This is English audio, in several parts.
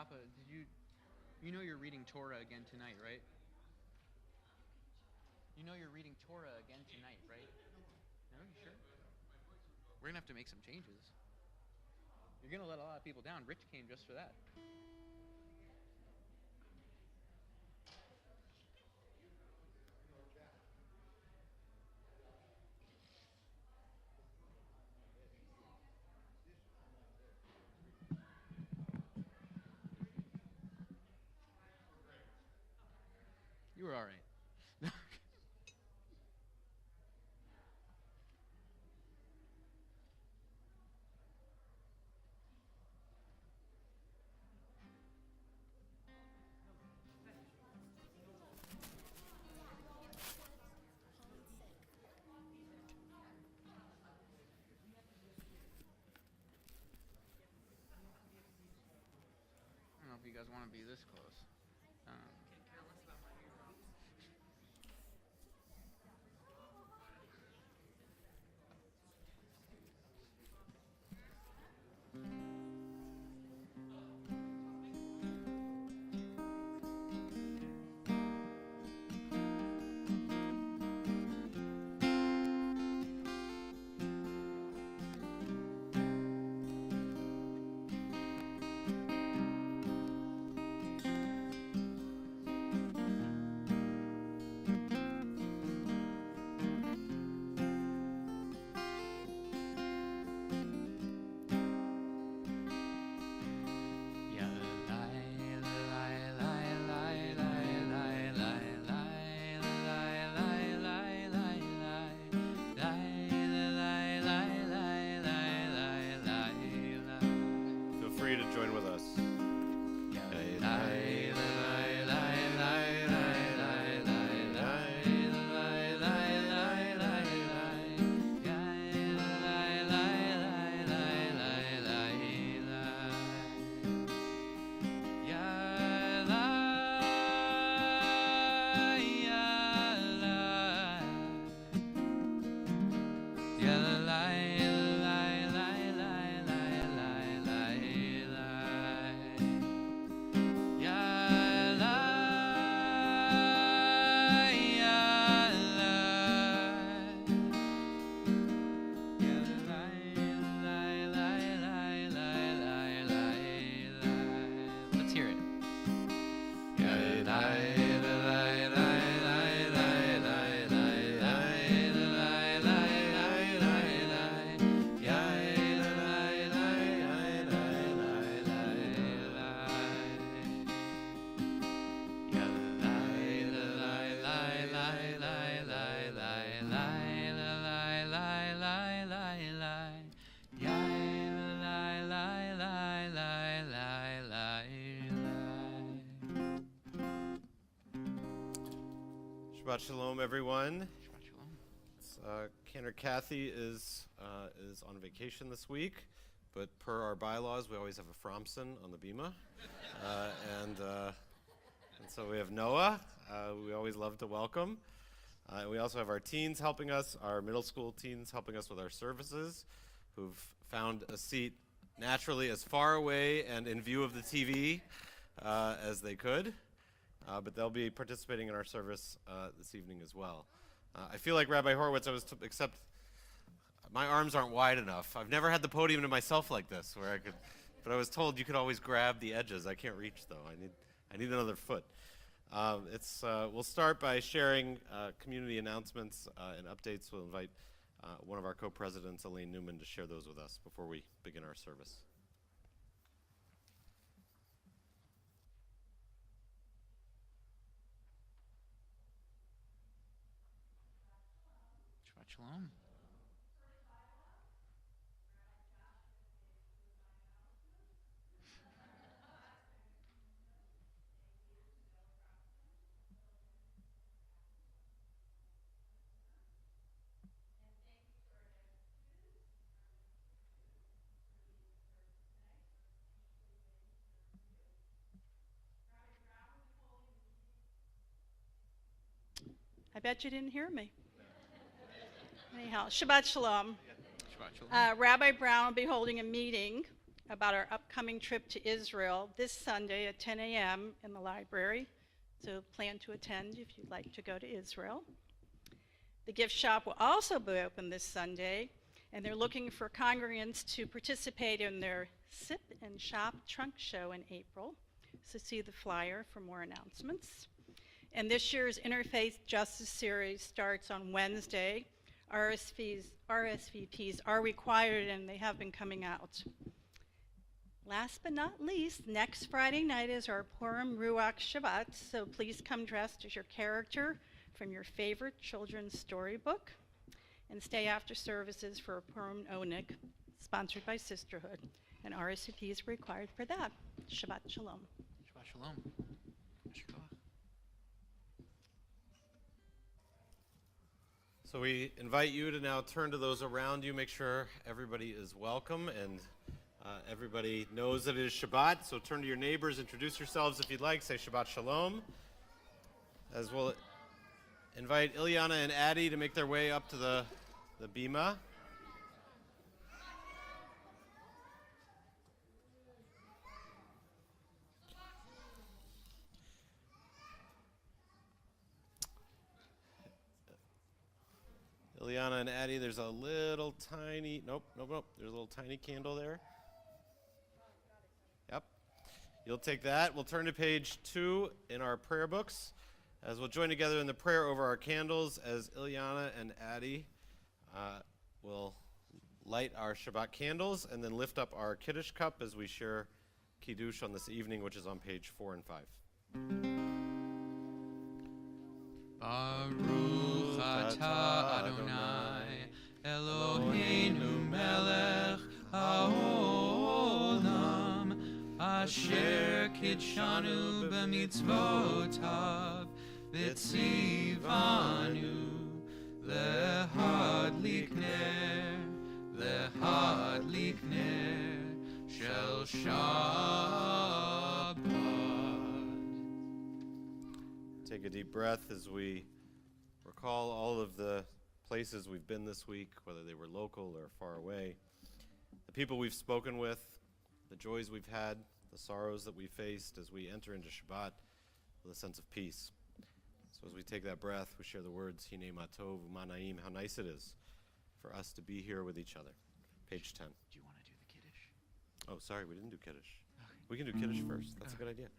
Papa, you know you're reading Torah again tonight, right? You know you're reading Torah again tonight, right? No, you sure? We're going to have to make some changes. You're going to let a lot of people down. Rich came just for that. You were all right. I don't know if you guys want to be this close. Feel free to join with us. Let's hear it. Shabbat Shalom, everyone. Shabbat Shalom. Cantor Kathy is on vacation this week, but per our bylaws, we always have a Fromson on the bima, and so we have Noah. We always love to welcome. We also have our teens helping us, our middle school teens helping us with our services, who've found a seat naturally as far away and in view of the TV as they could. But they'll be participating in our service this evening as well. I feel like Rabbi Horowitz, except my arms aren't wide enough. I've never had the podium to myself like this, where I could, but I was told you could always grab the edges. I can't reach though. I need another foot. We'll start by sharing community announcements and updates. We'll invite one of our co-presidents, Elaine Newman, to share those with us before we begin our service. Shabbat Shalom. I bet you didn't hear me. Anyhow, Shabbat Shalom. Shabbat Shalom. Rabbi Brown will be holding a meeting about our upcoming trip to Israel this Sunday at 10 a.m. in the library. So plan to attend if you'd like to go to Israel. The gift shop will also be open this Sunday, and they're looking for congregants to participate in their Sip and Shop trunk show in April. So see the flyer for more announcements. And this year's Interfaith Justice Series starts on Wednesday. RSVPs are required, and they have been coming out. Last but not least, next Friday night is our Purim Ruach Shabbat, so please come dressed as your character from your favorite children's storybook, and stay after services for a Purim Onik, sponsored by Sisterhood, and RSVP is required for that. Shabbat Shalom. Shabbat Shalom. Yasher koach. So we invite you to now turn to those around you, make sure everybody is welcome and everybody knows that it is Shabbat. So turn to your neighbors, introduce yourselves if you'd like, say Shabbat Shalom. As we'll invite Ilyana and Addie to make their way up to the bima. Ilyana and Addie, there's a little tiny, nope, there's a little tiny candle there. Yep, you'll take that. We'll turn to page 2 in our prayer books as we'll join together in the prayer over our candles as Ilyana and Addie will light our Shabbat candles and then lift up our Kiddush cup as we share Kiddush on this evening, which is on page 4 and 5. Baruch atah Adonai Eloheinu melech haolam asher kidshanu b'mitzvotav v'tzivanu lehadlik ner shel Shabbat. Take a deep breath as we recall all of the places we've been this week, whether they were local or far away, the people we've spoken with, the joys we've had, the sorrows that we faced as we enter into Shabbat with a sense of peace. So as we take that breath, we share the words, Hine matov u'manaim, how nice it is for us to be here with each other. Page 10. Do you want to do the Kiddush? Oh, sorry, we didn't do Kiddush. Okay. We can do Kiddush first. That's a good idea.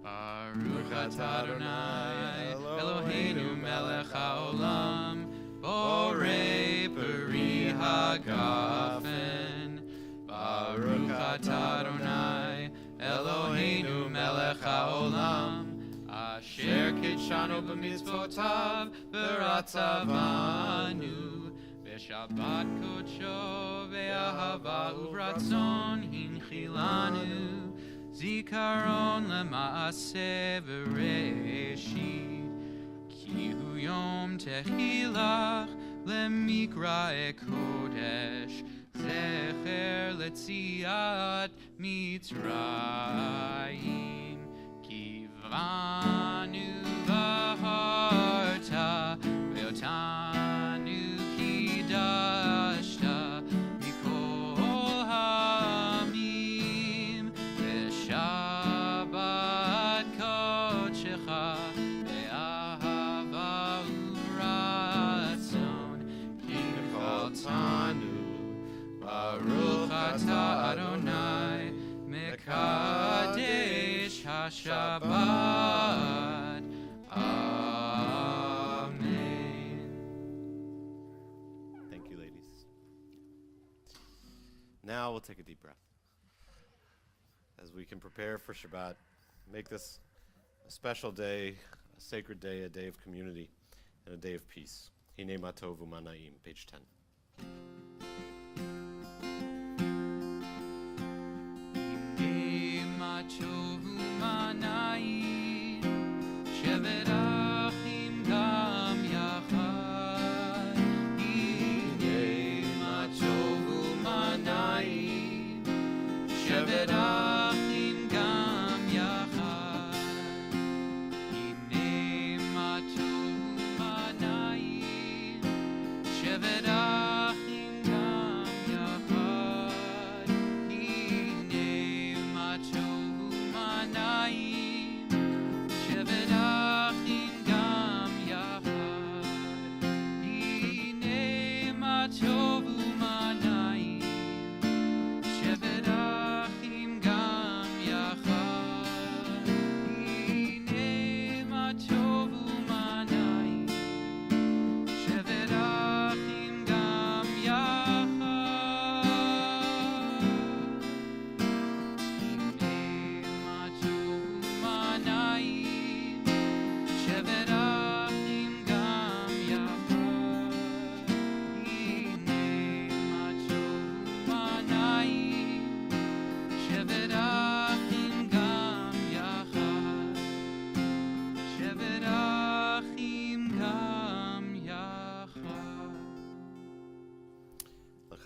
Baruch atah Adonai Eloheinu melech haolam borei peri hagafen. Baruch atah Adonai Eloheinu melech haolam asher kidshanu b'mitzvotav v'ratzavanu b'shabbat kodsho ve'ahava uvratzon hinchilanu Zikaron lemaaseh v'reshit ki hu yom techilach lemikra'e kodesh zecher letziat mitzrayim kivanu v'harta ve'otanu kidashta mikol hamim v'shabbat kodshecha ve'ahava u'ratzon kichaltanu Baruch atah Adonai mekadesh haShabbat. Amen. Thank you, ladies. Now we'll take a deep breath as we can prepare for Shabbat. Make this a special day, a sacred day, a day of community, and a day of peace. Hine matov u'manaim, page 10. Shevet achim gam yachad. Hine ma tov u'manayim. Shevet achim gam yachad. Hine ma tov u'manayim. Shevet achim gam yachad.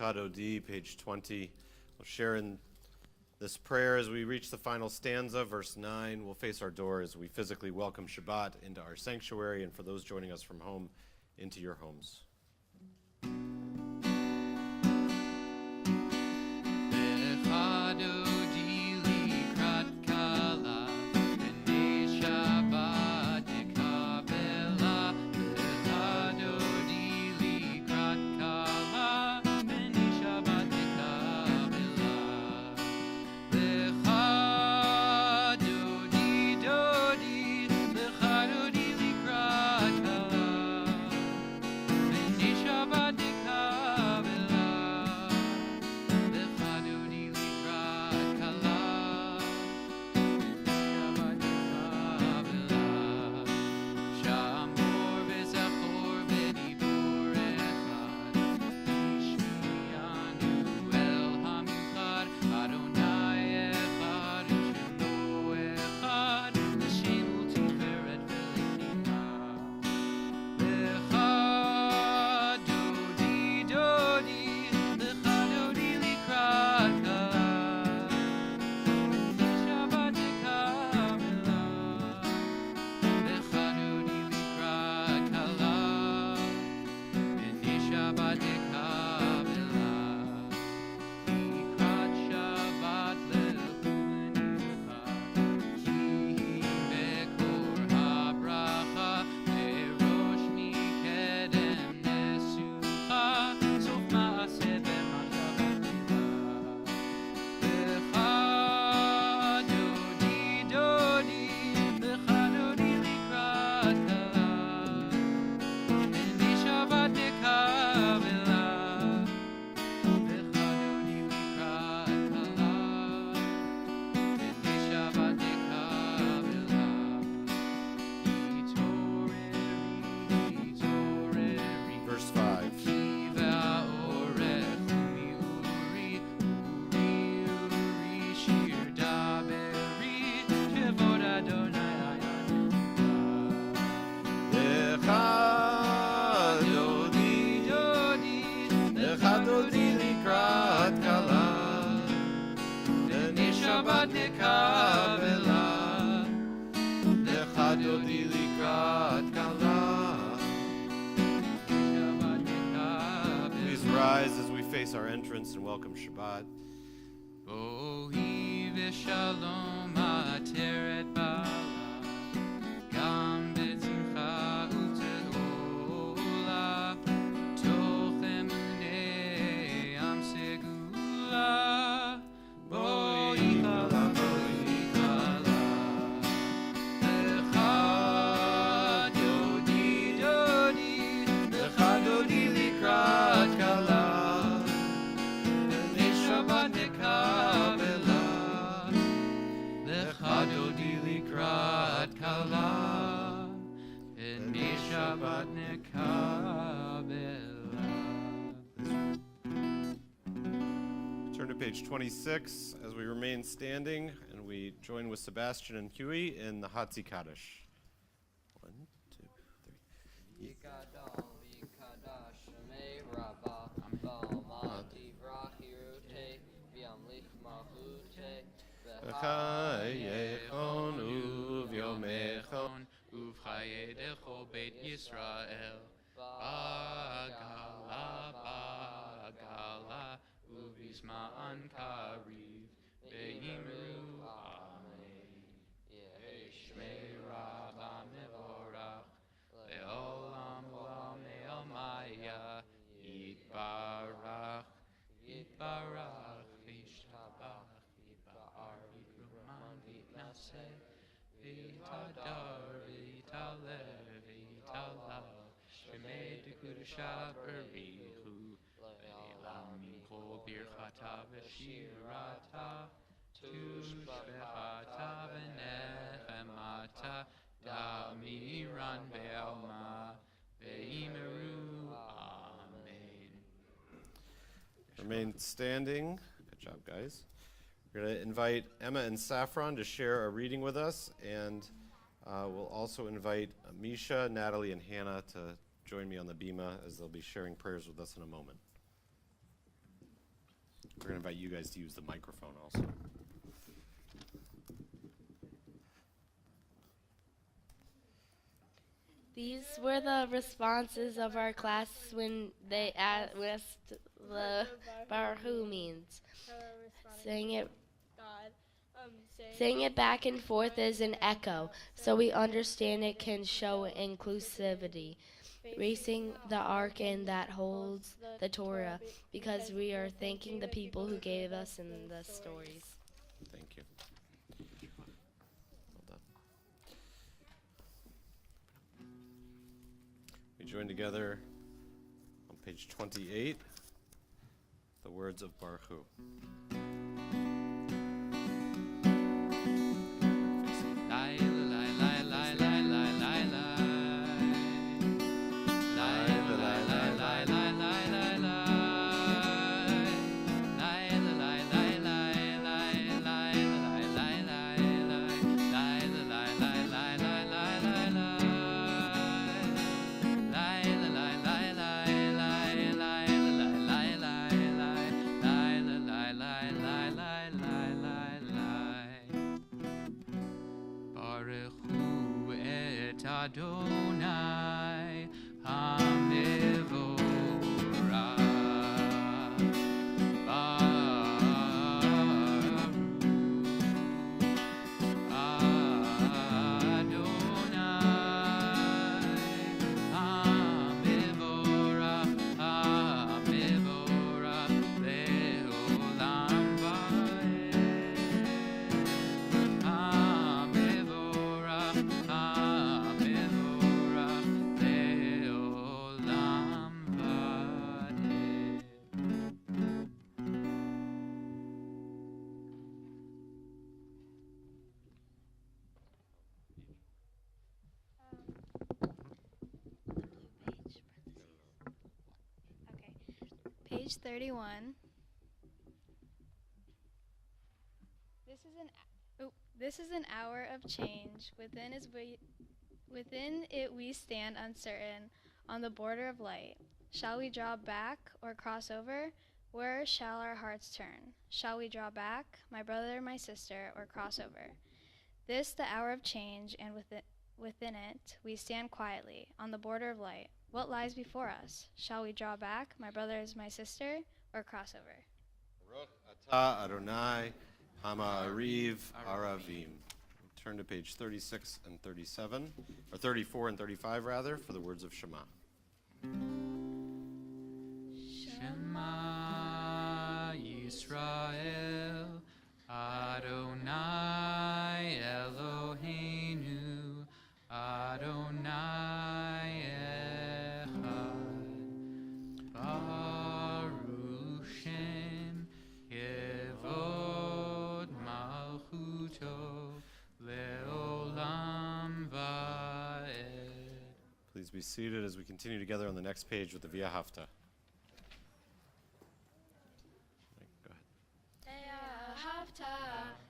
Lechad Odi, page 20. We'll share in this prayer as we reach the final stanza, verse 9. We'll face our door as we physically welcome Shabbat into our sanctuary, and for those joining us from home, into your homes. Please rise as we face our entrance and welcome Shabbat. Bohi v'shalom ateret bala, gam b'tzimcha u'tehola, toch emunei am segula. Bohi chala, lecha dodi dodi, lecha dodi likrat kala, b'nei Shabbat nekabela, lecha dodi likrat kala, b'nei Shabbat nekabela. Turn to page 26 as we remain standing and we join with Sebastian and Huey in the Hatzi Kaddish. 1, 2, 3. Yikadal, Yikadash, Shemei Rabbah, Balmati, Vrachirute, Vyamlich Mahute, V'chayechon uvyomechon Uvchayedecho Beit Yisrael, Bagala, Bagala, Uvisma'an Kariv, Ve'imru, Amen. Shmei Rabbah Mevorach, Le'olam Olam Me'omaya, Yitbarach, Yitbarach, Yishtabach, Yitba'ar, Yitruman, Yitnaseh, V'yitadar, V'yitaleh, V'yitala, Shemei Dekudusha Berichu, Le'olam Mikol Birchata V'shirata, Tushbechata V'nechemata, Damiran Be'alma, Ve'imeru, Amen. Remain standing. Good job, guys. We're going to invite Emma and Saffron to share a reading with us, and we'll also invite Misha, Natalie, and Hannah to join me on the bima as they'll be sharing prayers with us in a moment. We're going to invite you guys to use the microphone also. These were the responses of our class when they asked the Baruch means. Saying it back and forth is an echo, so we understand it can show inclusivity. Racing the ark and that holds the Torah, because we are thanking the people who gave us in the stories. Thank you. Well done. We join together on page 28, the words of Baruch Hu. Adonai Hamivorah Page 31. This is an hour of change. Within it we stand uncertain, on the border of light. Shall we draw back or cross over? Where shall our hearts turn? Shall we draw back, my brother, my sister, or cross over? This the hour of change, and within it we stand quietly, on the border of light. What lies before us? Shall we draw back, my brothers, my sister, or cross over? Baruch atah Adonai Hama'ariv Aravim. Turn to page 36 and 37, or 34 and 35 rather, for the words of Shema. Shema Yisrael Adonai Eloheinu Adonai Echad Baruch Shem Yevod Malchuto Leolam Vaed. Please be seated as we continue together on the next page with the Via Hafta. Go ahead.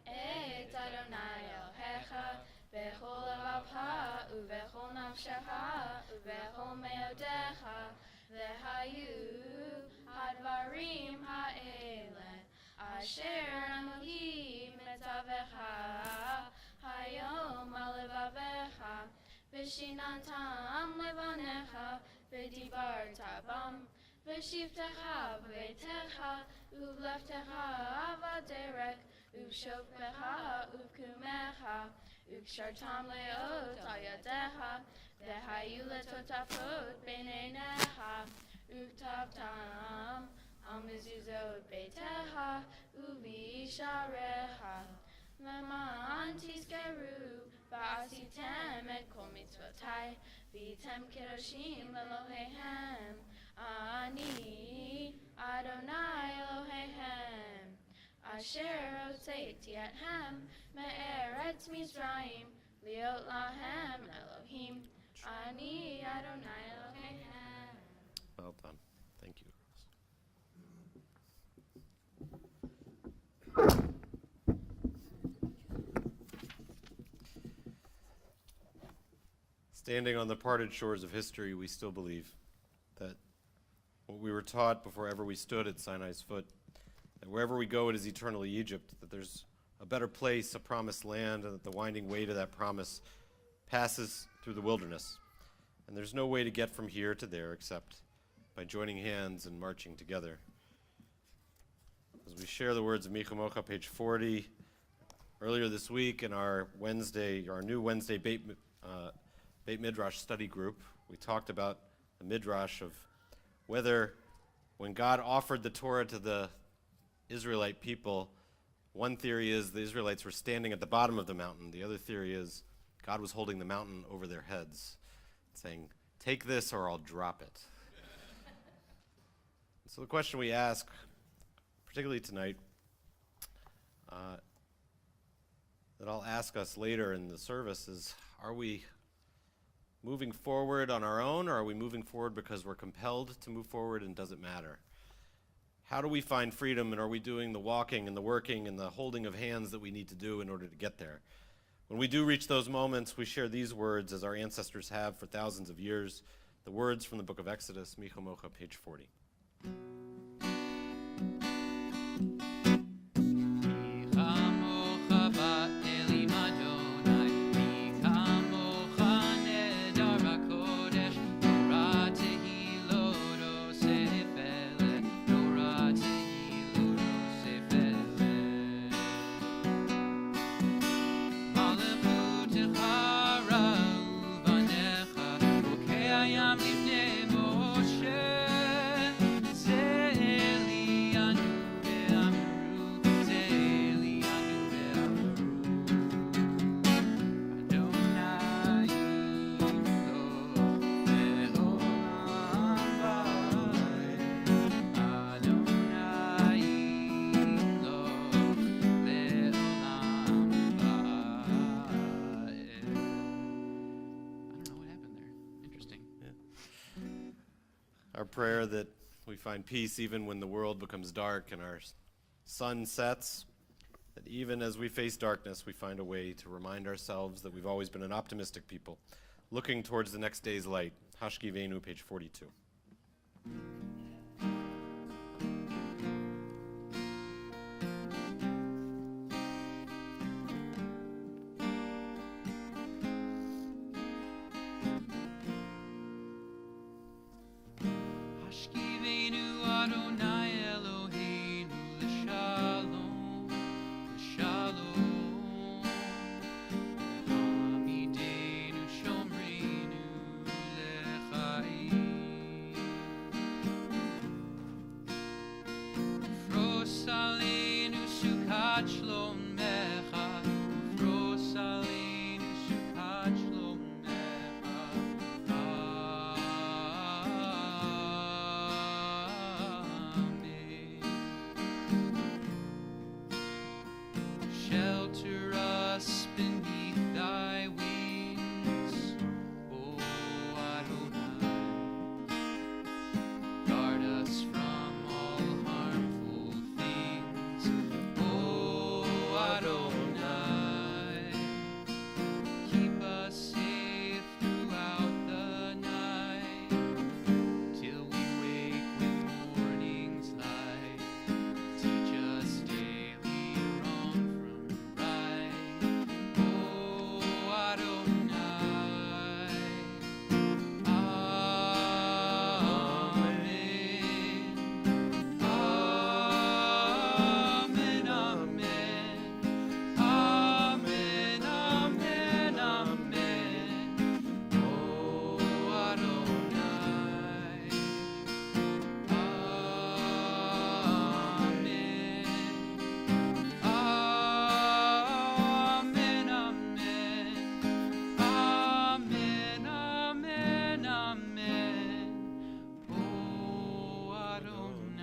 Et Adonai Elohecha bechol levavcha uvechol nafshecha uvechol meodecha v'hayu hadvarim ha'ele asher anohi metzavecha hayom al levavecha v'shinantam levanecha v'dibarta bam v'shivtecha v'beitecha uvleftecha avaderek Uvshovpecha, uvkumecha, uvshartam leot al yadecha, v'hayu letotafot b'neinecha, uvtavtam al mezuzot beitecha, uvisharecha, leman tizkeru, v'asitem et kol mitzvotai, v'item kedoshim Elohehem, ani Adonai Elohehem. Asher hoseti athem me'eretz Mizraim liot lahem Elohim ani Adonai Elohehem. Well done. Thank you, Standing on the parted shores of history, we still believe that what we were taught before ever we stood at Sinai's foot that wherever we go it is eternally Egypt, that there's a better place, a promised land, and that the winding way to that promise passes through the wilderness. And there's no way to get from here to there except by joining hands and marching together. As we share the words of Michamocha, page 40, earlier this week in our new Wednesday Beit Midrash study group, we talked about the Midrash of whether when God offered the Torah to the Israelite people, one theory is the Israelites were standing at the bottom of the mountain. The other theory is God was holding the mountain over their heads, saying, "Take this or I'll drop it." So the question we ask, particularly tonight, that I'll ask us later in the service is, are we moving forward on our own, or are we moving forward because we're compelled to move forward and does it matter? How do we find freedom, and are we doing the walking and the working and the holding of hands that we need to do in order to get there? When we do reach those moments, we share these words as our ancestors have for thousands of years, the words from the book of Exodus, Michamocha, page 40. Our prayer that we find peace even when the world becomes dark and our sun sets, that even as we face darkness, we find a way to remind ourselves that we've always been an optimistic people, looking towards the next day's light. Hashki Venu, page 42. Shelter us beneath thy wings, O Adonai. Guard us from all harmful things, O Adonai. Keep us safe throughout the night, till we wake with morning's light. Teach us daily wrong from right, O Adonai. Amen. Amen, amen. Amen, amen, amen. O Adonai. Amen. Amen, amen. Amen, amen, amen. O Adonai.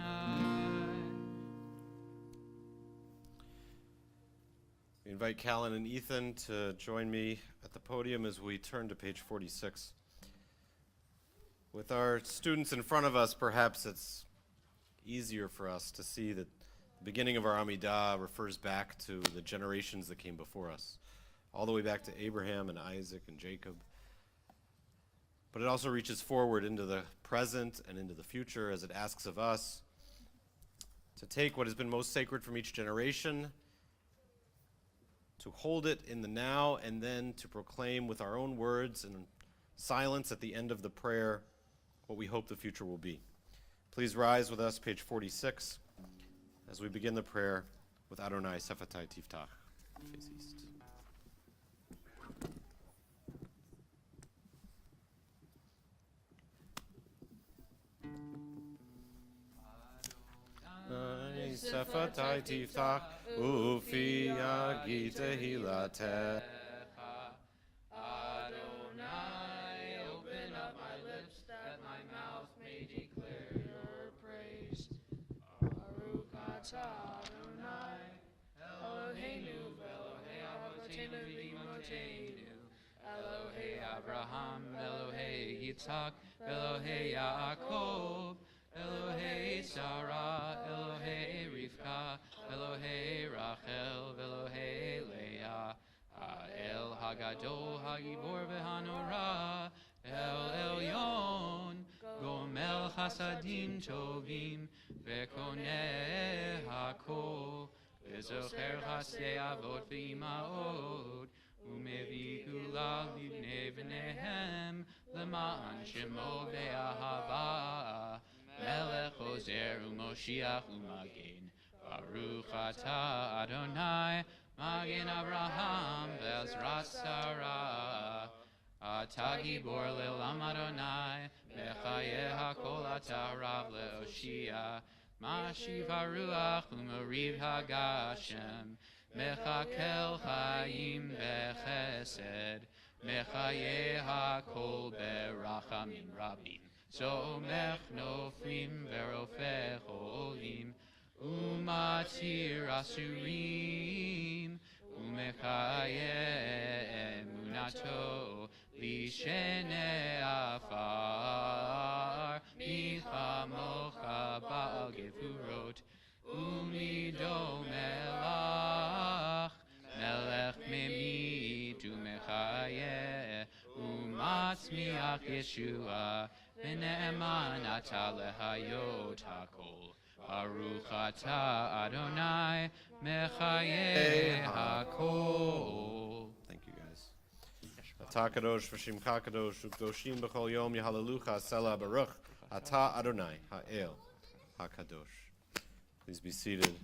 We invite Callan and Ethan to join me at the podium as we turn to page 46. With our students in front of us, perhaps it's easier for us to see that the beginning of our Amidah refers back to the generations that came before us, all the way back to Abraham and Isaac and Jacob. But it also reaches forward into the present and into the future as it asks of us to take what has been most sacred from each generation, to hold it in the now, and then to proclaim with our own words and silence at the end of the prayer what we hope the future will be. Please rise with us, page 46, as we begin the prayer with Adonai Sephatai Tiftach. Face east. Adonai Sephatai Tiftach, Ufi Agi Tehillateh. Adonai, open up my lips that my mouth may declare your praise. Baruch atah Adonai, Eloheinu v'Elohei Avotenu v'Imotenu, Elohei Abraham, Elohei Yitzhak, Elohei Yaakov, Elohei Sarah, Elohei Rivka, Elohei Rachel, Elohei Leah, El Hagadol, Hagibor v'Hanora, El Elyon, Gomel Chasadim Tovim, Vekoneh Hakol, Vezocher Chasdei Avot v'Imaot, Umevi Gula Livnei V'nehem, L'ma'an Shemo Be'ahava, Melech Ozer Umoshiach Umagen, Baruch Atah Adonai, Magen Abraham Bezrat Sarah, Atah Gibor Le'olam Adonai, Mechayeh HaKol Atah Rav Le'oshia, Mashiv HaRuach Umariv HaGashem, Mechakel Chaim Bechesed, Mechayeh HaKol Berachamim Rabim, Somech Noflim Verofech Olim, Umatir Asurim, Umechayeh Emunato, Lishene Afar, Michamocha Baal Gevurot, Umido Melach, Melech Memit Umechayeh, Umatzmiach Yeshua, V'ne'eman atah lehayot hakol. Baruch atah Adonai, mechayeh hakol. Thank you, guys. Atah kadosh v'shimcha kadosh u'kdoshim b'chol yom yahalelucha sela baruch atah Adonai ha'el hakadosh. Please be seated.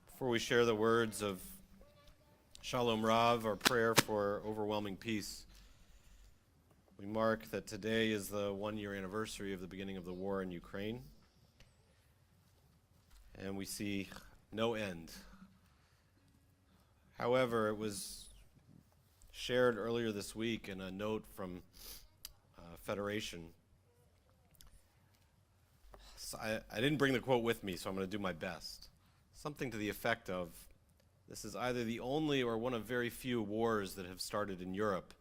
Before we share the words of Shalom Rav, our prayer for overwhelming peace, we mark that today is the one-year anniversary of the beginning of the war in Ukraine. And we see no end. However, it was shared earlier this week in a note from Federation. So I didn't bring the quote with me, so I'm going to do my best. Something to the effect of, this is either the only or one of very few wars that have started in Europe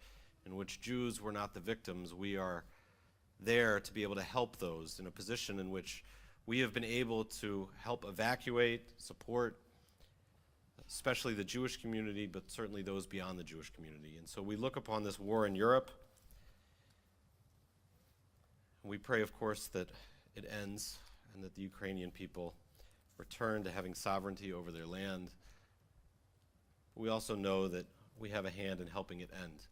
in which Jews were not the victims. We are there to be able to help those in a position in which we have been able to help evacuate, support, especially the Jewish community, but certainly those beyond the Jewish community. And so we look upon this war in Europe. We pray, of course, that it ends and that the Ukrainian people return to having sovereignty over their land. But we also know that we have a hand in helping it end,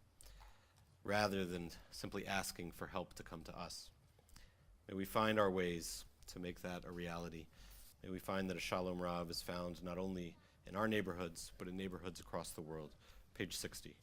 rather than simply asking for help to come to us. May we find our ways to make that a reality. May we find that a Shalom Rav is found not only in our neighborhoods, but in neighborhoods across the world. Page 60.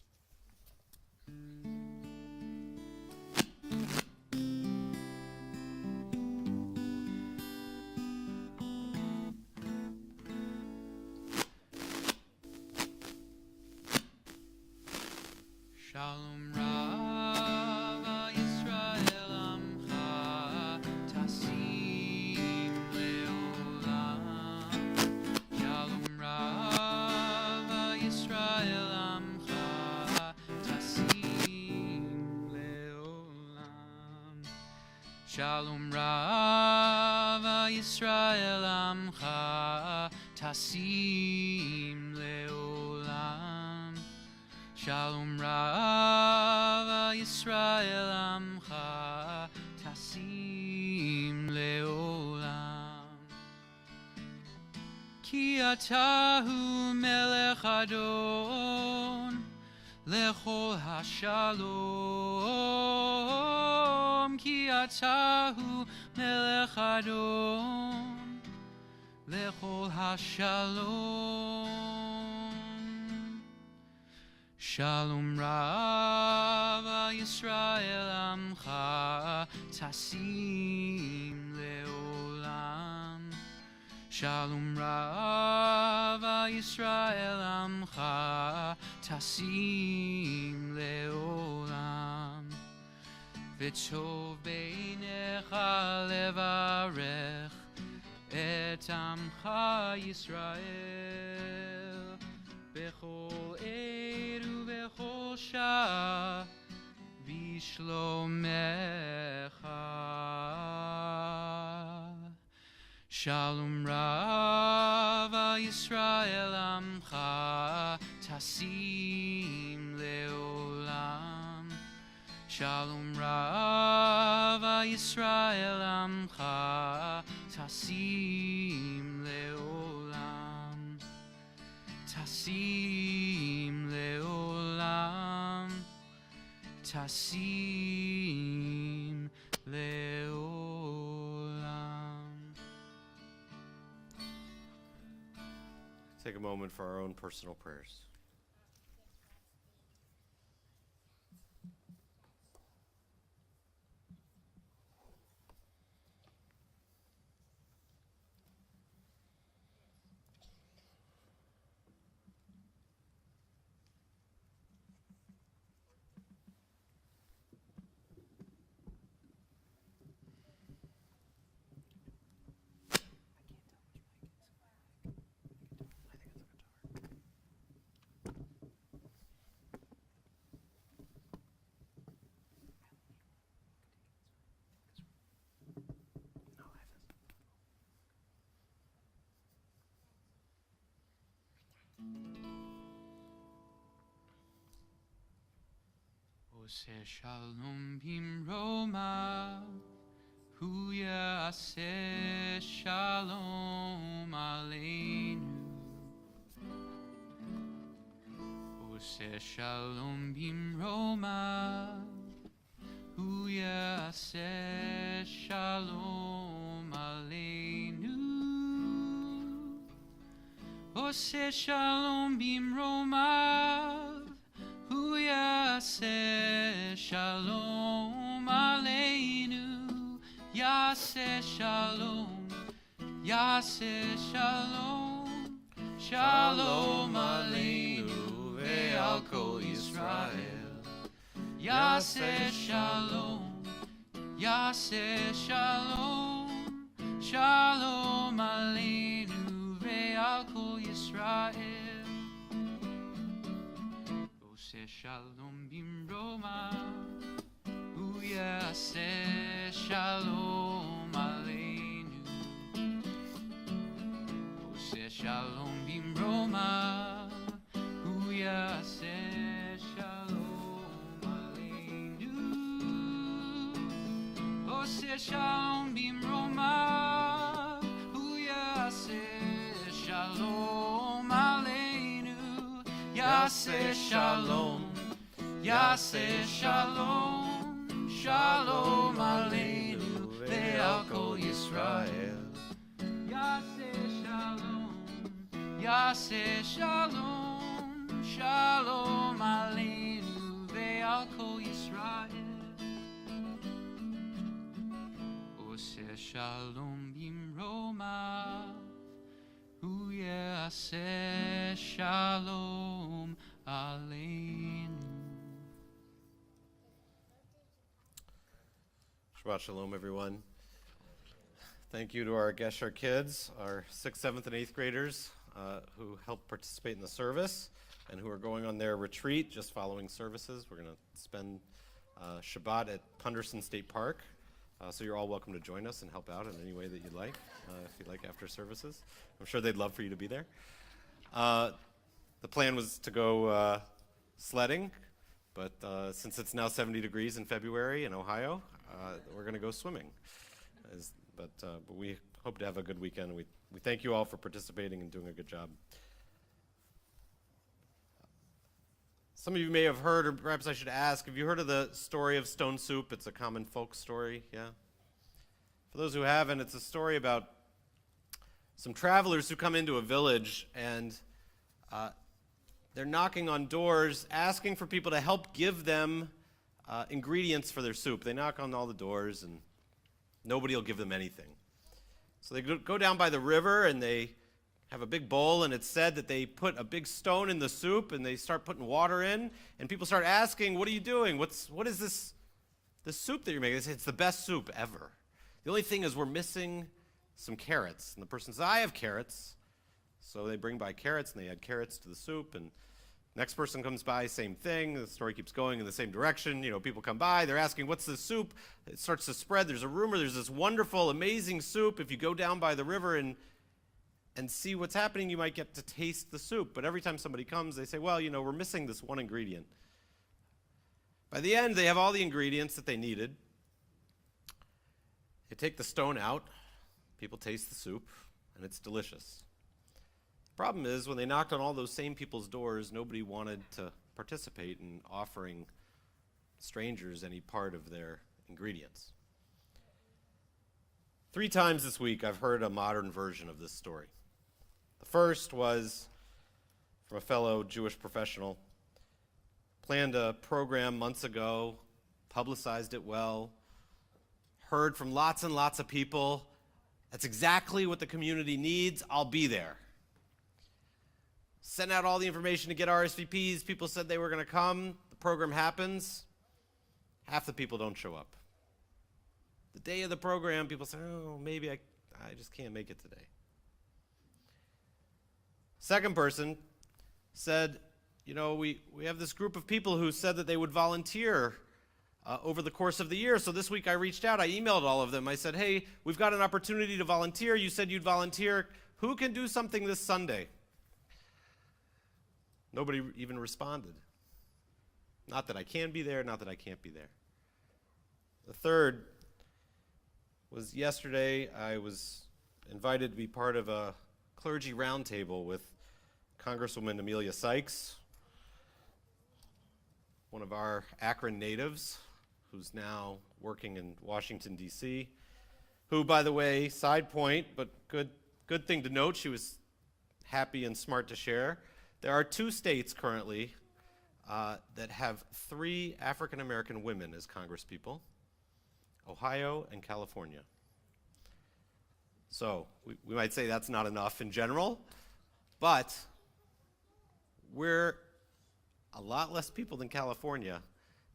Shalom Rav Yisrael Amcha Tasim Leolam. Shalom Rav Yisrael Amcha Tasim Leolam. Shalom Rav Yisrael Amcha Tasim Leolam. Shalom Rav Yisrael Amcha Tasim Leolam. כי אתה הוא מלך אדון לכל השלום, כי אתה הוא מלך אדון לכל השלום. שלום רב על ישראל עמך תשים לעולם. שלום רב על ישראל עמך תשים לעולם. וטוב בעיניך לברך את עמך ישראל בכל עת ובכל שעה בשלומך. שלום רב על ישראל עמך תשים לעולם. שלום רב על ישראל עמך תשים לעולם. תשים לעולם. תשים לעולם. Take a moment for our own personal prayers. עושה שלום במרומיו, הוא יעשה שלום עלינו. עושה שלום במרומיו, הוא יעשה שלום עלינו. עושה שלום במרומיו, הוא יעשה שלום עלינו. יעשה שלום, יעשה שלום, שלום עלינו ועל כל ישראל. יעשה שלום, יעשה שלום, שלום עלינו ועל כל ישראל. עושה שלום במרומיו, הוא יעשה שלום עלינו. עושה שלום במרומיו, הוא יעשה שלום עלינו. עושה שלום במרומיו, הוא יעשה שלום עלינו. יעשה שלום, יעשה שלום, שלום עלינו ועל כל ישראל. יעשה שלום, יעשה שלום, שלום עלינו ועל כל ישראל. עושה שלום במרומיו, הוא יעשה שלום עלינו. Shabbat Shalom, everyone. Thank you to our Gesher kids, our 6th, 7th, and 8th graders who helped participate in the service and who are going on their retreat just following services. We're going to spend Shabbat at Punderson State Park. So you're all welcome to join us and help out in any way that you'd like, if you'd like after services. I'm sure they'd love for you to be there. The plan was to go sledding, but since it's now 70 degrees in February in Ohio, we're going to go swimming. But we hope to have a good weekend, and we we thank you all for participating and doing a good job. Some of you may have heard, or perhaps I should ask, have you heard of the story of stone soup? It's a common folk story, yeah? For those who haven't, it's a story about some travelers who come into a village, and they're knocking on doors, asking for people to help give them ingredients for their soup. They knock on all the doors, and nobody will give them anything. So they go down by the river, and they have a big bowl, and it's said that they put a big stone in the soup, and they start putting water in, and people start asking, what are you doing? What is this soup that you're making? They say, it's the best soup ever. The only thing is we're missing some carrots. And the person says, I have carrots. So they bring by carrots, and they add carrots to the soup, and next person comes by, same thing. The story keeps going in the same direction. People come by, they're asking, what's this soup? It starts to spread. There's a rumor there's this wonderful, amazing soup. If you go down by the river and see what's happening, you might get to taste the soup. But every time somebody comes, they say, well, we're missing this one ingredient. By the end, they have all the ingredients that they needed. They take the stone out. People taste the soup, and it's delicious. The problem is, when they knocked on all those same people's doors, nobody wanted to participate in offering strangers any part of their ingredients. 3 times this week, I've heard a modern version of this story. The first was from a fellow Jewish professional. Planned a program months ago, publicized it well, heard from lots and lots of people. That's exactly what the community needs. I'll be there. Sent out all the information to get RSVPs. People said they were going to come. The program happens. Half the people don't show up. The day of the program, people say, oh, maybe I just can't make it today. Second person said, we have this group of people who said that they would volunteer over the course of the year. So this week I reached out. I emailed all of them. I said, hey, we've got an opportunity to volunteer. You said you'd volunteer. Who can do something this Sunday? Nobody even responded. Not that I can be there, not that I can't be there. The third was yesterday. I was invited to be part of a clergy roundtable with Congresswoman Amelia Sykes, one of our Akron natives, who's now working in Washington, D.C., who, by the way, side point, but good thing to note, she was happy and smart to share. There are 2 states currently that have 3 African-American women as congresspeople, Ohio and California. So we might say that's not enough in general, but we're a lot less people than California.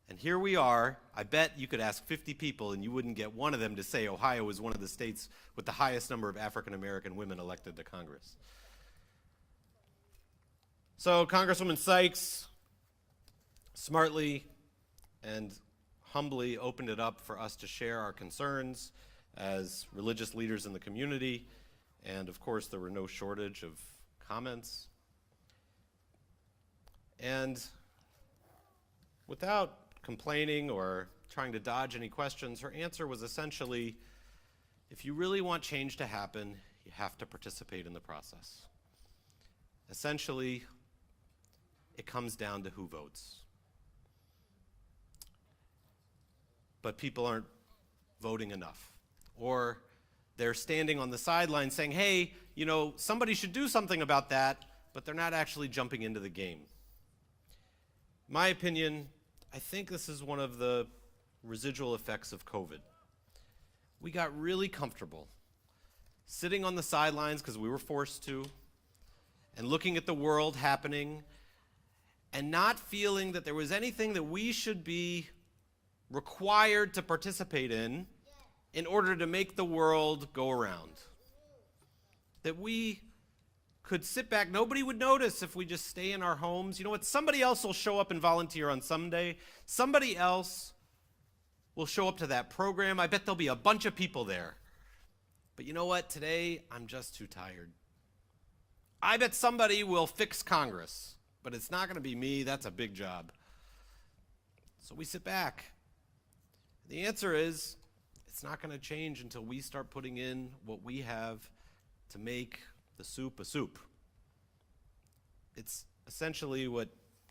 And here we are. I bet you could ask 50 people and you wouldn't get one of them to say Ohio is one of the states with the highest number of African-American women elected to Congress. So Congresswoman Sykes smartly and humbly opened it up for us to share our concerns as religious leaders in the community. And of course, there were no shortage of comments. And without complaining or trying to dodge any questions, her answer was essentially, if you really want change to happen, you have to participate in the process. Essentially, it comes down to who votes. But people aren't voting enough. Or they're standing on the sidelines saying, hey, somebody should do something about that, but they're not actually jumping into the game. In my opinion, I think this is one of the residual effects of COVID. We got really comfortable sitting on the sidelines because we were forced to, and looking at the world happening, and not feeling that there was anything that we should be required to participate in order to make the world go around. That we could sit back, nobody would notice if we just stay in our homes. You know what? Somebody else will show up and volunteer on Sunday. Somebody else will show up to that program. I bet there'll be a bunch of people there. But you know what? Today, I'm just too tired. I bet somebody will fix Congress, but it's not going to be me. That's a big job. So we sit back. The answer is, it's not going to change until we start putting in what we have to make the soup a soup. It's essentially what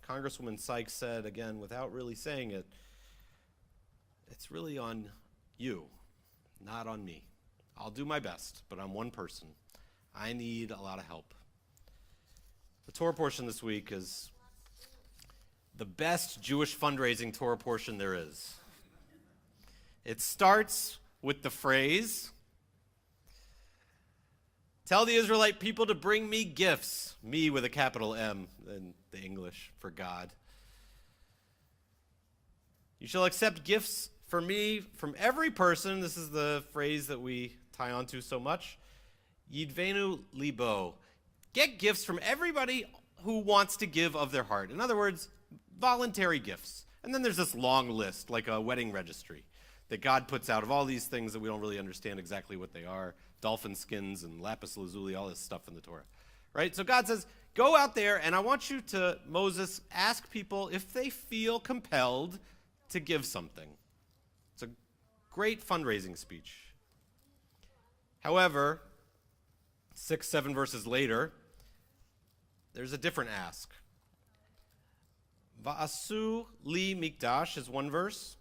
Congresswoman Sykes said, again, without really saying it. It's really on you, not on me. I'll do my best, but I'm one person. I need a lot of help. The Torah portion this week is the best Jewish fundraising Torah portion there is. It starts with the phrase, "Tell the Israelite people to bring me gifts," me with a capital M in the English for God. "You shall accept gifts for me from every person," this is the phrase that we tie onto so much, "Yidvenu libo." Get gifts from everybody who wants to give of their heart. In other words, voluntary gifts. And then there's this long list, like a wedding registry, that God puts out of all these things that we don't really understand exactly what they are. Dolphin skins and lapis lazuli, all this stuff in the Torah. Right? So God says, go out there, and I want you to, Moses, ask people if they feel compelled to give something. It's a great fundraising speech. However, 6-7 verses later, there's a different ask. Va'asu li mikdash is one verse.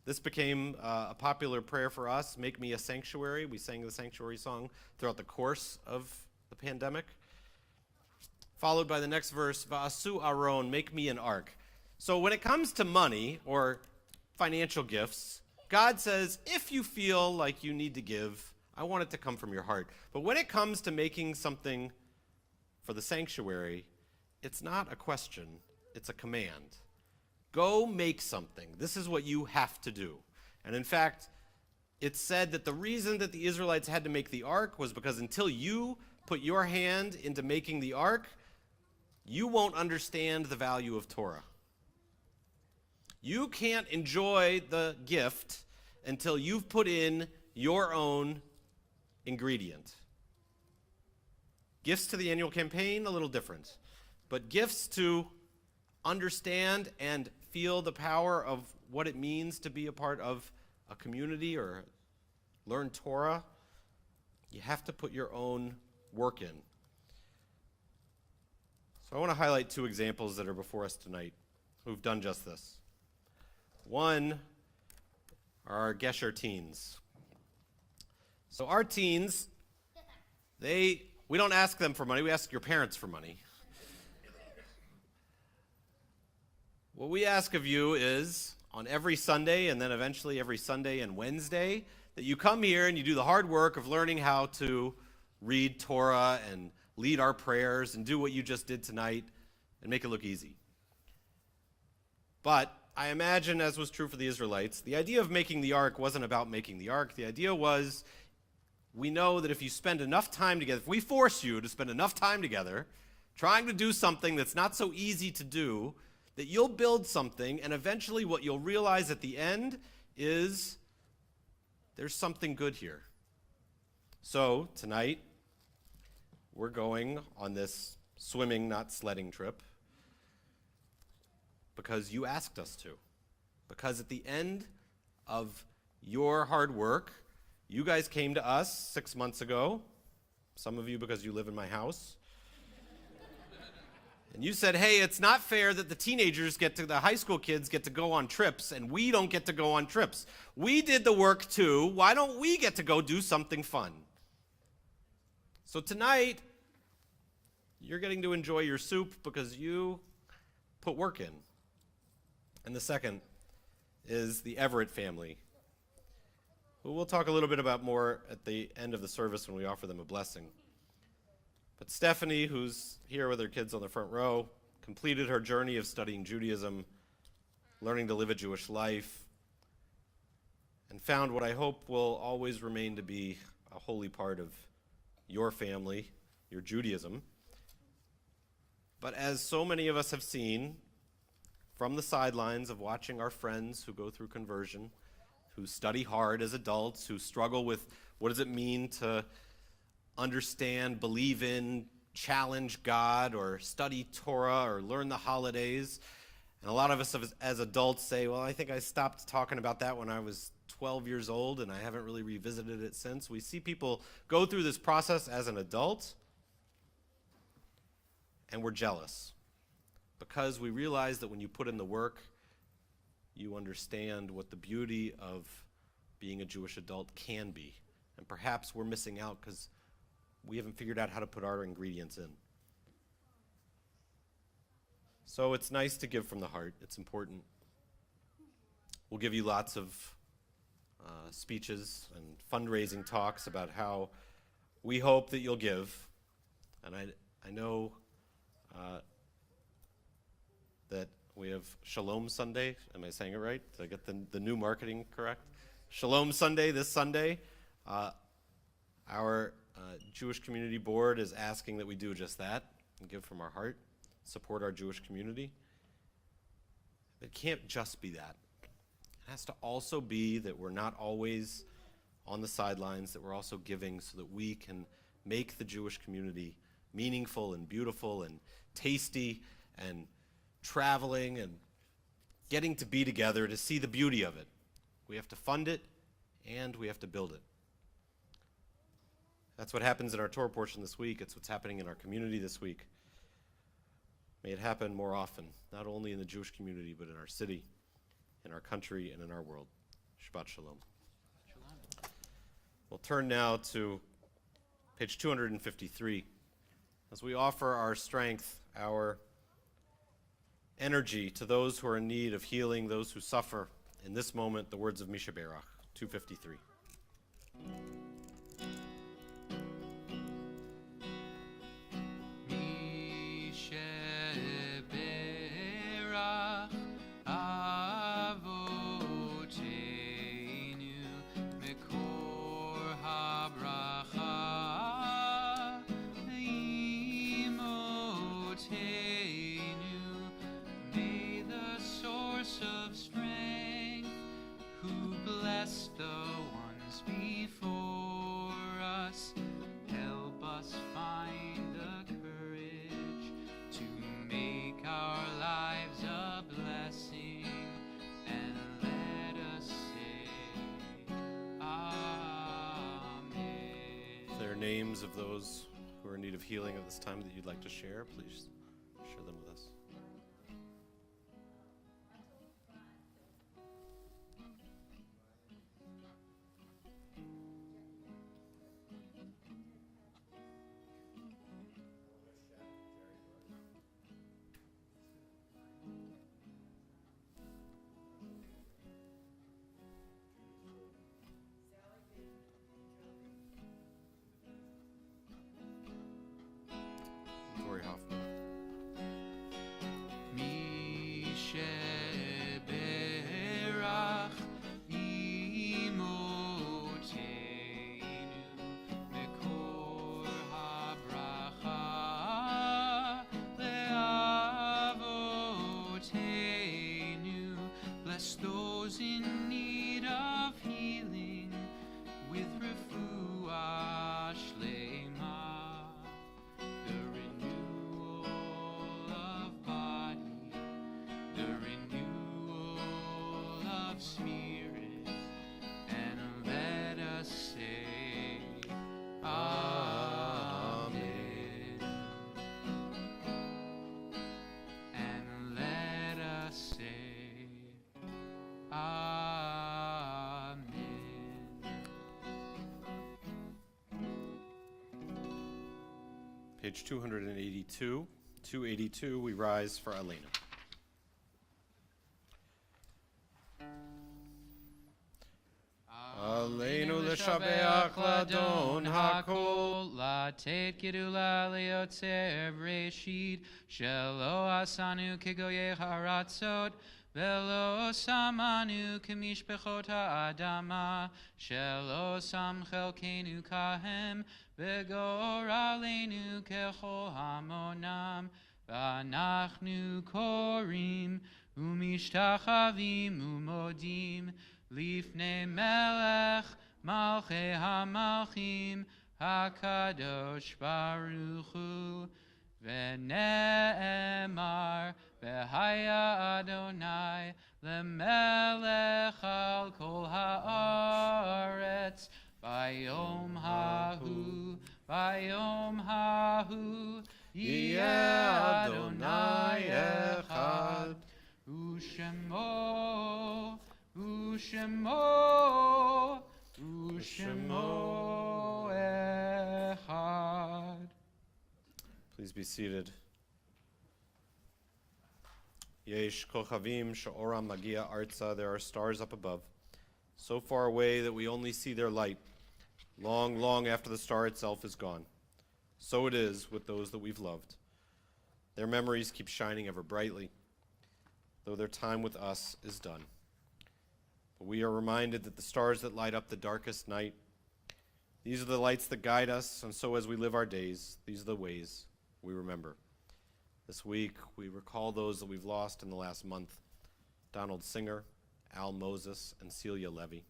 This became a popular prayer for us, "Make me a sanctuary." We sang the sanctuary song throughout the course of the pandemic. Followed by the next verse, "Va'asu aron," make me an ark. So when it comes to money or financial gifts, God says, if you feel like you need to give, I want it to come from your heart. But when it comes to making something for the sanctuary, it's not a question, it's a command. Go make something. This is what you have to do. And in fact, it's said that the reason that the Israelites had to make the ark was because until you put your hand into making the ark, you won't understand the value of Torah. You can't enjoy the gift until you've put in your own ingredient. Gifts to the annual campaign, a little different. But gifts to understand and feel the power of what it means to be a part of a community or learn Torah, you have to put your own work in. So I want to highlight two examples that are before us tonight who've done just this. One are our Gesher teens. So our teens, we don't ask them for money, we ask your parents for money. What we ask of you is, on every Sunday, and then eventually every Sunday and Wednesday, that you come here and you do the hard work of learning how to read Torah and lead our prayers and do what you just did tonight and make it look easy. But I imagine, as was true for the Israelites, the idea of making the ark wasn't about making the ark. The idea was, we know that if you spend enough time together, if we force you to spend enough time together, trying to do something that's not so easy to do, that you'll build something, and eventually what you'll realize at the end is there's something good here. So tonight, we're going on this swimming, not sledding trip because you asked us to. Because at the end of your hard work, you guys came to us 6 months ago, some of you because you live in my house, and you said, hey, it's not fair that the high school kids get to go on trips and we don't get to go on trips. We did the work too. Why don't we get to go do something fun? So tonight, you're getting to enjoy your soup because you put work in. And the second is the Everett family, who we'll talk a little bit about more at the end of the service when we offer them a blessing. But Stephanie, who's here with her kids on the front row, completed her journey of studying Judaism, learning to live a Jewish life, and found what I hope will always remain to be a holy part of your family, your Judaism. But as so many of us have seen from the sidelines of watching our friends who go through conversion, who study hard as adults, who struggle with what does it mean to understand, believe in, challenge God, or study Torah, or learn the holidays. And a lot of us as adults say, well, I think I stopped talking about that when I was 12 years old, and I haven't really revisited it since. We see people go through this process as an adult, and we're jealous because we realize that when you put in the work, you understand what the beauty of being a Jewish adult can be. And perhaps we're missing out because we haven't figured out how to put our ingredients in. So it's nice to give from the heart. It's important. We'll give you lots of speeches and fundraising talks about how we hope that you'll give. And I know that we have Shalom Sunday. Am I saying it right? Did I get the new marketing correct? Shalom Sunday this Sunday. Our Jewish Community Board is asking that we do just that and give from our heart, support our Jewish community. It can't just be that. It has to also be that we're not always on the sidelines, that we're also giving so that we can make the Jewish community meaningful and beautiful and tasty and traveling and getting to be together to see the beauty of it. We have to fund it and we have to build it. That's what happens in our Torah portion this week. It's what's happening in our community this week. May it happen more often, not only in the Jewish community, but in our city, in our country, and in our world. Shabbat Shalom. We'll turn now to page 253 as we offer our strength, our energy to those who are in need of healing, those who suffer. In this moment, the words of Misha Berach, 253. Names of those who are in need of healing at this time that you'd like to share, please share them with us. Page 282, we rise for Elena. Aleinu l'shabeach ladon hakol, לתת גדולה ליוצר בראשית, שלא עשנו כגויי הארצות, ולא שמנו כמשפחות האדמה, שלא שם חלקנו כהם, וגורלנו ככל המונם, ואנחנו קוראים ומשתחווים ומודים לפני מלך מלכי המלכים הקדוש ברוך הוא, ונאמר V'haya Adonai lemelech al kol haaretz. Bayom hahu, yeh Adonai echad. Ushemo echad. Please be seated. Yesh kochavim she'oram magia arza. There are stars up above, so far away that we only see their light, long, long after the star itself is gone. So it is with those that we've loved. Their memories keep shining ever brightly, though their time with us is done. But we are reminded that the stars that light up the darkest night, these are the lights that guide us, and so as we live our days, these are the ways we remember. This week, we recall those that we've lost in the last month: Donald Singer, Al Moses, and Celia Levy.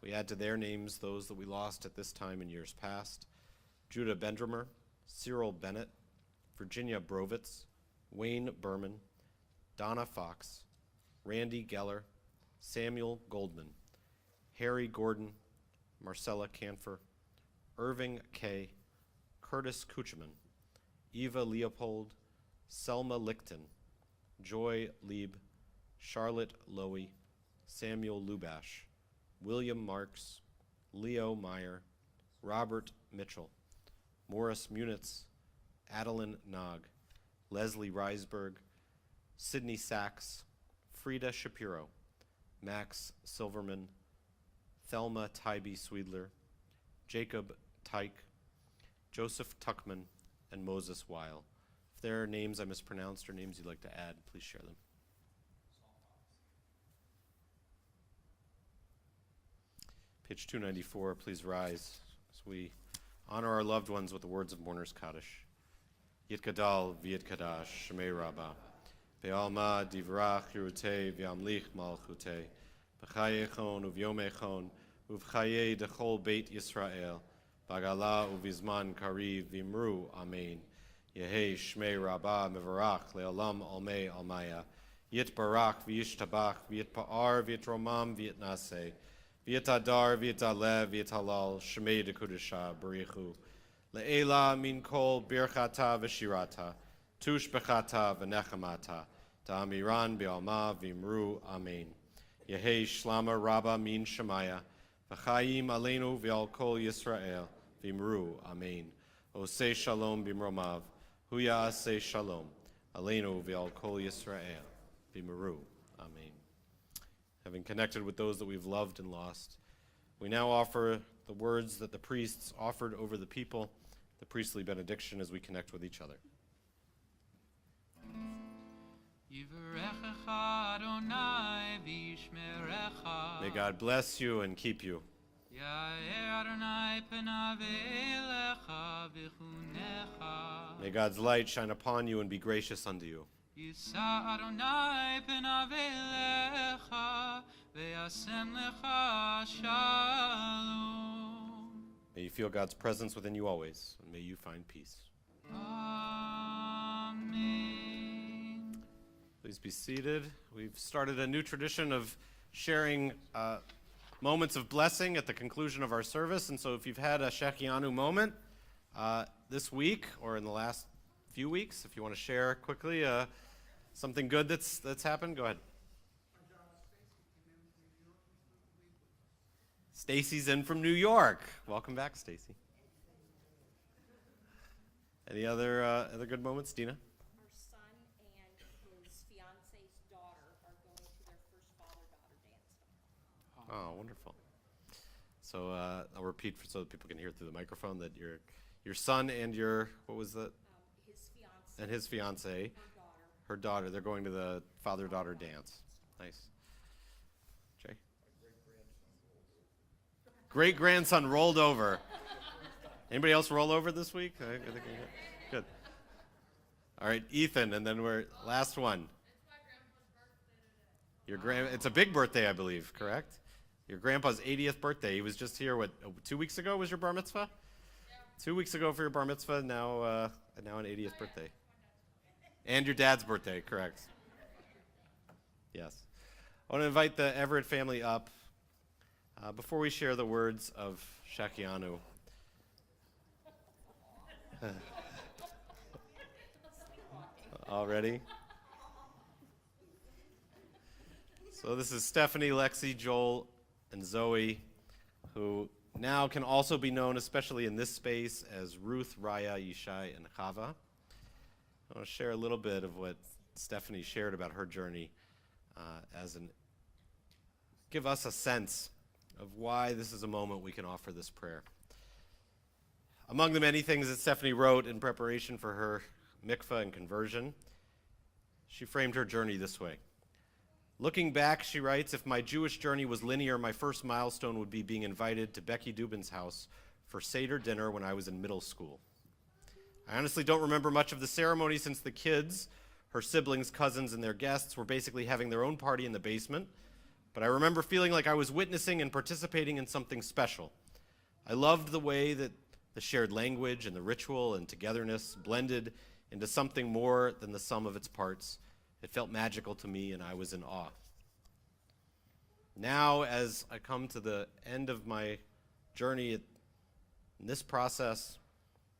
We add to their names those that we lost at this time in years past: Judah Bendramer, Cyril Bennett, Virginia Brovitz, Wayne Berman, Donna Fox, Randy Geller, Samuel Goldman, Harry Gordon, Marcella Canfer, Irving Kay, Curtis Kuchman, Eva Leopold, Selma Lichten, Joy Lieb, Charlotte Lowy, Samuel Lubash, William Marks, Leo Meyer, Robert Mitchell, Morris Munitz, Adeline Nog, Leslie Reisberg, Sidney Sachs, Frida Shapiro, Max Silverman, Thelma Tybee Swedler, Jacob Tyke, Joseph Tuckman, and Moses Weil. If there are names I mispronounced or names you'd like to add, please share them. Page 294, please rise as we honor our loved ones with the words of Mourner's Kaddish. Yit Gadal v'yit Kadash, Shemei Rabbah, Ve'alma divrach yirutei v'yamlich malchutei, B'chayechon uv'yomechon, uv'chayei dechol beit Yisrael, Bagala uvizman kariv v'imru, Amen. Yehei Shmei Rabbah mevarach le'olam almei almaya, Yit barak v'yishtabach v'yit pa'ar v'yit romam v'yit naseh, v'yit adar v'yit alev v'yit halal, Shmei dekudesha barichu, le'ela min kol birchata v'shirata, tush bechata v'nechamata, ta'amiran bi'alma v'imru, Amen. Yehei Shlama Rabba min Shemaya, v'chayim aleinu v'al kol Yisrael, v'imru, Amen. Osei shalom b'mromav, huya asei shalom, aleinu v'al kol Yisrael, v'imru, Amen. Having connected with those that we've loved and lost, we now offer the words that the priests offered over the people, the priestly benediction, as we connect with each other. May God bless you and keep you. May God's light shine upon you and be gracious unto you. May you feel God's presence within you always, and may you find peace. Amen. Please be seated. We've started a new tradition of sharing moments of blessing at the conclusion of our service, and so if you've had a Shechianu moment this week or in the last few weeks, if you want to share quickly something good that's happened, go ahead. Stacy's in from New York. Welcome back, Stacy. Any other good moments, Dina? Our son and his fiance's daughter are going to their first father-daughter dance tomorrow. Oh, wonderful. So I'll repeat so that people can hear through the microphone that your son and your, what was that? His fiance. And his fiance, her daughter, they're going to the father-daughter dance. Nice. Jay? Great-grandson rolled over. Anybody else roll over this week? Good. All right, Ethan, and then we're last one. It's a big birthday, I believe, correct? Your grandpa's 80th birthday. He was just here, 2 weeks ago was your bar mitzvah? Yeah. 2 weeks ago for your bar mitzvah, now an 80th birthday. And your dad's birthday, correct. Yes. I want to invite the Everett family up before we share the words of Shekianu. Already? So this is Stephanie, Lexi, Joel, and Zoe, who now can also be known, especially in this space, as Ruth, Raya, Yishai, and Chava. I want to share a little bit of what Stephanie shared about her journey give us a sense of why this is a moment we can offer this prayer. Among the many things that Stephanie wrote in preparation for her mikvah and conversion, she framed her journey this way. Looking back, she writes, if my Jewish journey was linear, my first milestone would be being invited to Becky Dubin's house for Seder dinner when I was in middle school. I honestly don't remember much of the ceremony since the kids, her siblings, cousins, and their guests were basically having their own party in the basement, but I remember feeling like I was witnessing and participating in something special. I loved the way that the shared language and the ritual and togetherness blended into something more than the sum of its parts. It felt magical to me, and I was in awe. Now, as I come to the end of my journey in this process,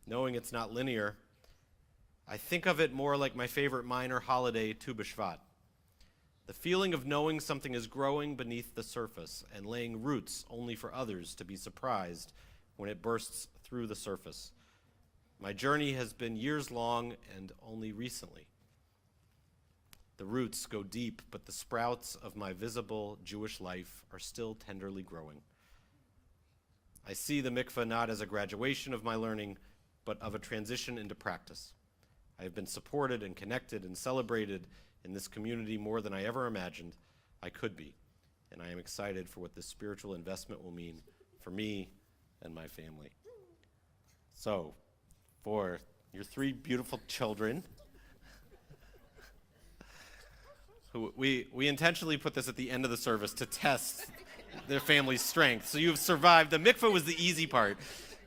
knowing it's not linear, I think of it more like my favorite minor holiday, Tu B'Shvat. The feeling of knowing something is growing beneath the surface and laying roots only for others to be surprised when it bursts through the surface. My journey has been years long and only recently. The roots go deep, but the sprouts of my visible Jewish life are still tenderly growing. I see the mikveh not as a graduation of my learning, but of a transition into practice. I have been supported and connected and celebrated in this community more than I ever imagined I could be, and I am excited for what this spiritual investment will mean for me and my family. So, for your three beautiful children, who we intentionally put this at the end of the service to test their family's strength. So you've survived. The mikveh was the easy part.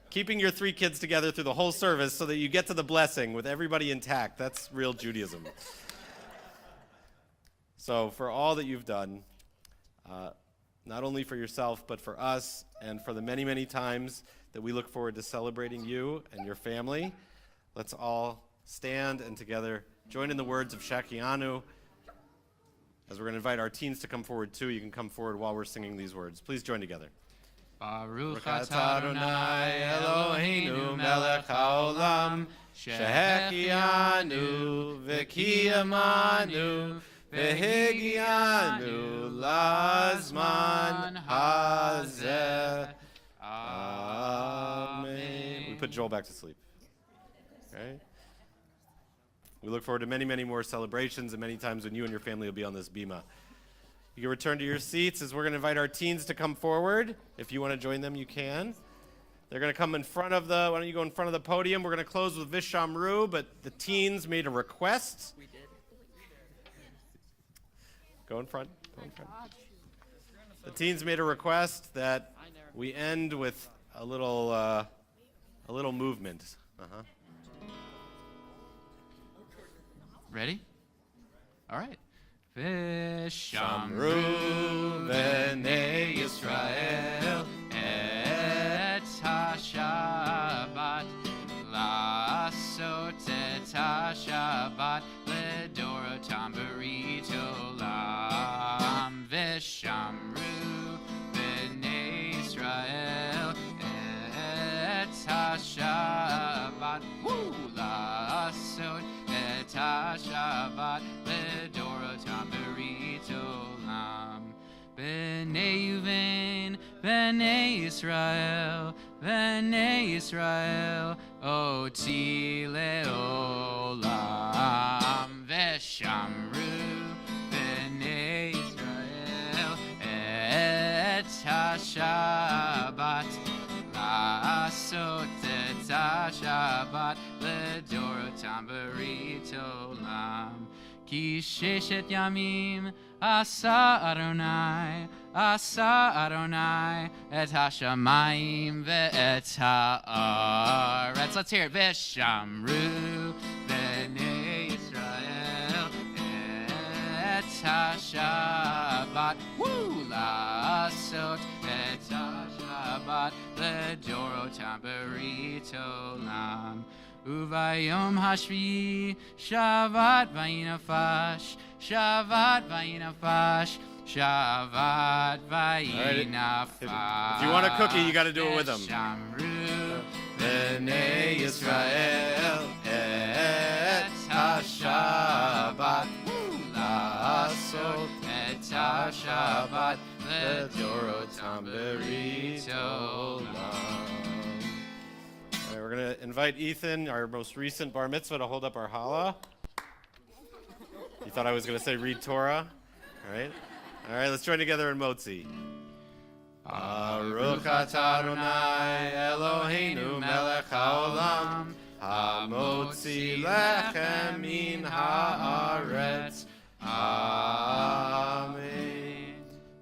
Keeping your three kids together through the whole service so that you get to the blessing with everybody intact. That's real Judaism. So for all that you've done, not only for yourself, but for us, and for the many, many times that we look forward to celebrating you and your family, let's all stand and together join in the words of Shekianu. As we're going to invite our teens to come forward too, you can come forward while we're singing these words. Please join together. Baruch atah Adonai Eloheinu melech haolam shehechianu v'kiyamanu v'higianu lazman hazeh. Amen. We put Joel back to sleep. Okay? We look forward to many, many more celebrations and many times when you and your family will be on this bima. You can return to your seats as we're going to invite our teens to come forward. If you want to join them, you can. They're going to come in front of why don't you go in front of the podium? We're going to close with Vishamru, but the teens made a request. We did. Go in front. Go in front. The teens made a request that we end with a little movement. Uh-huh. Ready? All right. Shamru b'nei Yisrael et ha-Shabbat la'asot et ha-Shabbat ledorotam berit olam v'shamru b'nei Yisrael et ha-Shabbat la'asot et ha-Shabbat ledorotam berit olam b'nei Yuven b'nei Yisrael oti le'olam v'shamru b'nei Yisrael et ha-Shabbat la'asot et ha-Shabbat ledorotam berit olam ki sheshet yamim asa Adonai et hashamayim ve'et ha'aretz. Let's hear it. V'shamru b'nei Yisrael HaShabbat. Woo! Lasot et HaShabbat. Ledorotam berit olam. Uvayom hashvi, Shabbat vayinafash, Shabbat vayinafash, Shabbat vayinafash. If you want a cookie, you got to do it with them. Shamru b'nei Yisrael et HaShabbat. La'asot et HaShabbat ledorotam berit olam. All right, we're going to invite Ethan, our most recent bar mitzvah, to hold up our challah. You thought I was going to say read Torah? All right, let's join together in Motzi. Baruch atah Adonai Eloheinu melech haolam, hamotzi lechem min haaretz. Amen.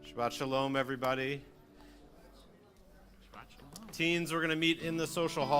Shabbat shalom, everybody. Teens, we're going to meet in the social hall.